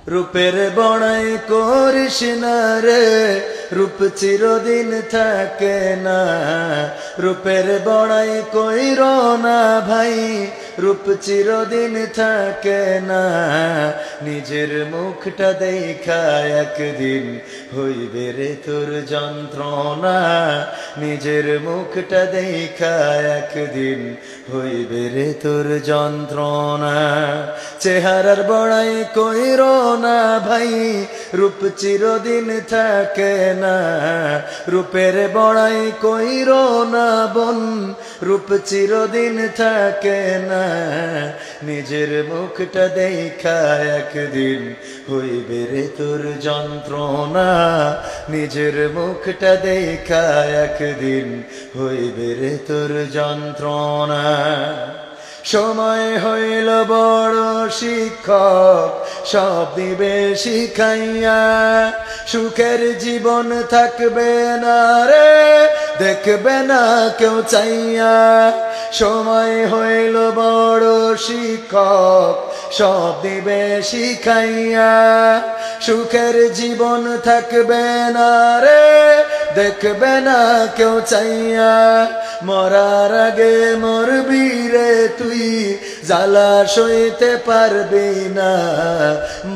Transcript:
রূপের বড়াই করিস না রে, রূপ চিরদিন থাকে না। রূপের বড়াই কইর না ভাই, রূপ চিরদিন থাকে না। নিজের মুখটা দেখা একদিন হইবে রে তোর যন্ত্রণা। নিজের মুখটা দেখা একদিন হইবে রে তোর যন্ত্রণা। চেহারার বড়াই কইর না ভাই, রূপ চিরদিন থাকে না। রূপের বড়াই কইর না বোন, রূপ চিরদিন থাকে না। নিজের মুখটা দেখা একদিন হইবে রে তোর যন্ত্রণা। নিজের মুখটা দেখা একদিন হইবে রে তোর যন্ত্রণা। সময় হইল বড় শিক্ষক, সব দিবে শিখাইয়া। সুখের জীবন থাকবে না রে, দেখবে না কেউ চাইয়া। সময় হইল বড় শিক্ষক, সব দিবে শিখাইয়া। সুখের জীবন থাকবে না রে, দেখবে না কেউ চাইয়া। মরার আগে মরবি রে তুই, জ্বালা সইতে পারবি না।